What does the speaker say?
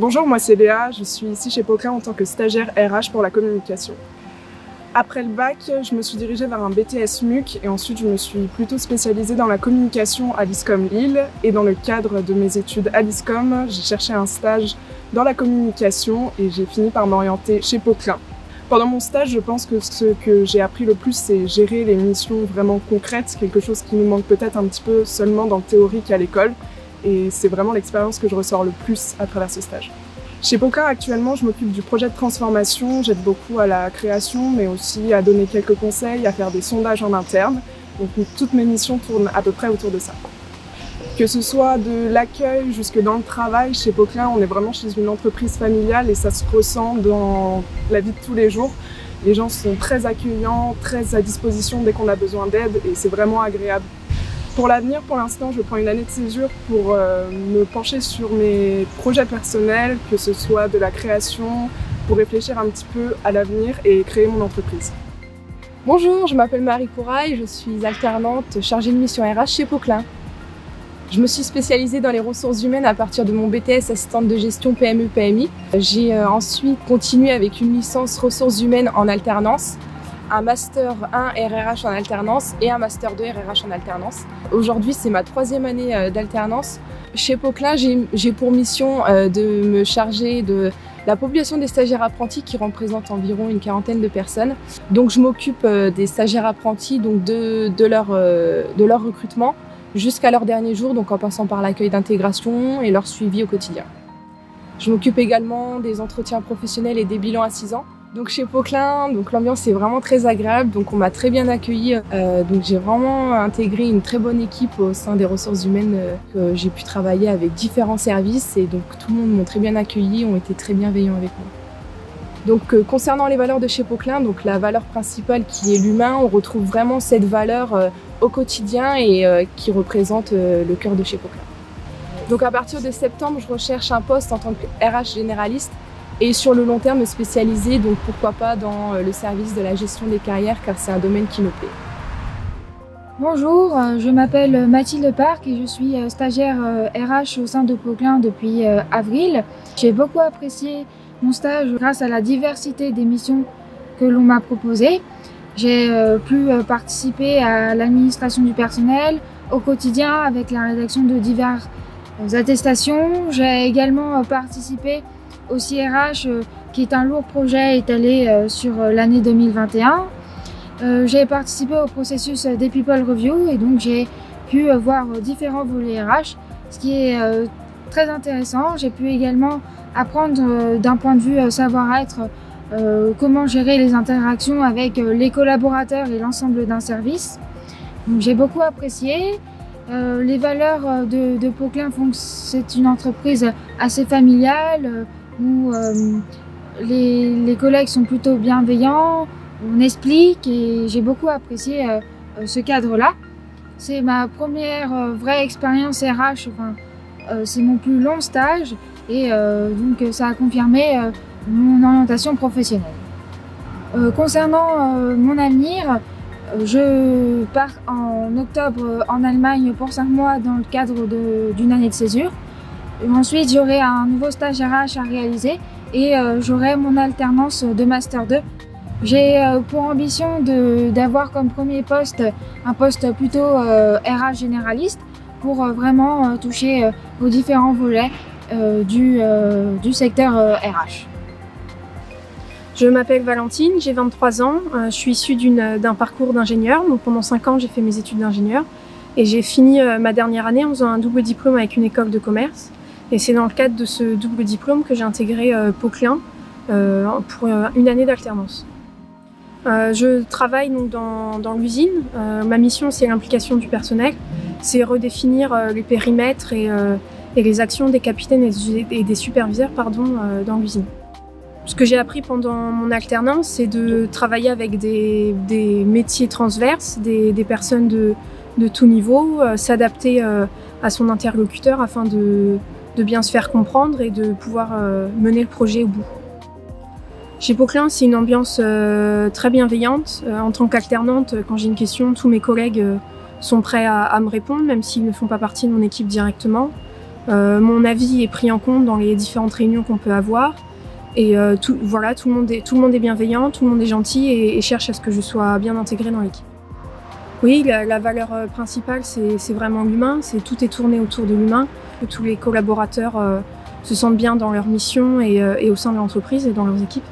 Bonjour, moi c'est Léa, je suis ici chez Poquelin en tant que stagiaire RH pour la communication. Après le bac, je me suis dirigée vers un BTS MUC et ensuite je me suis plutôt spécialisée dans la communication à l'ISCOM Lille. Et dans le cadre de mes études à l'ISCOM, j'ai cherché un stage dans la communication et j'ai fini par m'orienter chez Poquelin. Pendant mon stage, je pense que ce que j'ai appris le plus, c'est gérer les missions vraiment concrètes, quelque chose qui nous manque peut-être un petit peu seulement dans le théorique à l'école. Et c'est vraiment l'expérience que je ressors le plus à travers ce stage. Chez Poquelin, actuellement, je m'occupe du projet de transformation. J'aide beaucoup à la création, mais aussi à donner quelques conseils, à faire des sondages en interne. Donc toutes mes missions tournent à peu près autour de ça. Que ce soit de l'accueil jusque dans le travail, chez Poquelin, on est vraiment chez une entreprise familiale et ça se ressent dans la vie de tous les jours. Les gens sont très accueillants, très à disposition dès qu'on a besoin d'aide et c'est vraiment agréable. Pour l'avenir, pour l'instant, je prends une année de césure pour me pencher sur mes projets personnels, que ce soit de la création, pour réfléchir un petit peu à l'avenir et créer mon entreprise. Bonjour, je m'appelle Marie Courail, je suis alternante chargée de mission RH chez Poquelin. Je me suis spécialisée dans les ressources humaines à partir de mon BTS assistante de gestion PME-PMI. J'ai ensuite continué avec une licence ressources humaines en alternance, un Master 1 RRH en alternance et un Master 2 RRH en alternance. Aujourd'hui, c'est ma 3e année d'alternance. Chez Poquelin, j'ai pour mission de me charger de la population des stagiaires apprentis qui représente environ une 40aine de personnes. Donc je m'occupe des stagiaires apprentis, donc de leur recrutement jusqu'à leur dernier jour, donc en passant par l'accueil d'intégration et leur suivi au quotidien. Je m'occupe également des entretiens professionnels et des bilans à 6 ans. Donc chez Poquelin, l'ambiance est vraiment très agréable, donc on m'a très bien accueillie. Donc j'ai vraiment intégré une très bonne équipe au sein des ressources humaines. J'ai pu travailler avec différents services et donc tout le monde m'a très bien accueilli, ont été très bienveillants avec moi. Donc concernant les valeurs de chez Poquelin, donc la valeur principale qui est l'humain, on retrouve vraiment cette valeur au quotidien et qui représente le cœur de chez Poquelin. Donc à partir de septembre, je recherche un poste en tant que RH généraliste. Et sur le long terme, me spécialiser, donc pourquoi pas dans le service de la gestion des carrières, car c'est un domaine qui me plaît. Bonjour, je m'appelle Mathilde Parc et je suis stagiaire RH au sein de Poquelin depuis avril. J'ai beaucoup apprécié mon stage grâce à la diversité des missions que l'on m'a proposées. J'ai pu participer à l'administration du personnel au quotidien avec la rédaction de diverses attestations. J'ai également participé au CRH, qui est un lourd projet étalé sur l'année 2021. J'ai participé au processus des People Review et donc j'ai pu voir différents volets RH, ce qui est très intéressant. J'ai pu également apprendre d'un point de vue savoir-être comment gérer les interactions avec les collaborateurs et l'ensemble d'un service. J'ai beaucoup apprécié. Les valeurs de Poquelin font que c'est une entreprise assez familiale, où les collègues sont plutôt bienveillants, on explique et j'ai beaucoup apprécié ce cadre-là. C'est ma première vraie expérience RH, c'est mon plus long stage et donc ça a confirmé mon orientation professionnelle. Concernant mon avenir, je pars en octobre en Allemagne pour 5 mois dans le cadre d'une année de césure. Ensuite, j'aurai un nouveau stage RH à réaliser et j'aurai mon alternance de Master 2. J'ai pour ambition d'avoir comme premier poste un poste plutôt RH généraliste pour vraiment toucher aux différents volets du secteur RH. Je m'appelle Valentine, j'ai 23 ans, je suis issue d'un parcours d'ingénieur. Donc pendant 5 ans, j'ai fait mes études d'ingénieur et j'ai fini ma dernière année en faisant un double diplôme avec une école de commerce. Et c'est dans le cadre de ce double diplôme que j'ai intégré Poquelin pour une année d'alternance. Je travaille donc dans l'usine. Ma mission, c'est l'implication du personnel. C'est redéfinir les périmètres et les actions des capitaines et des superviseurs dans l'usine. Ce que j'ai appris pendant mon alternance, c'est de travailler avec des métiers transverses, des personnes de tout niveau, s'adapter à son interlocuteur afin de bien se faire comprendre et de pouvoir mener le projet au bout. Chez Poquelin, c'est une ambiance très bienveillante. En tant qu'alternante, quand j'ai une question, tous mes collègues sont prêts à me répondre, même s'ils ne font pas partie de mon équipe directement. Mon avis est pris en compte dans les différentes réunions qu'on peut avoir. Et tout le monde est bienveillant, tout le monde est gentil et cherche à ce que je sois bien intégrée dans l'équipe. Oui, la valeur principale, c'est vraiment l'humain. Tout est tourné autour de l'humain. Tous les collaborateurs se sentent bien dans leur mission et au sein de l'entreprise et dans leurs équipes.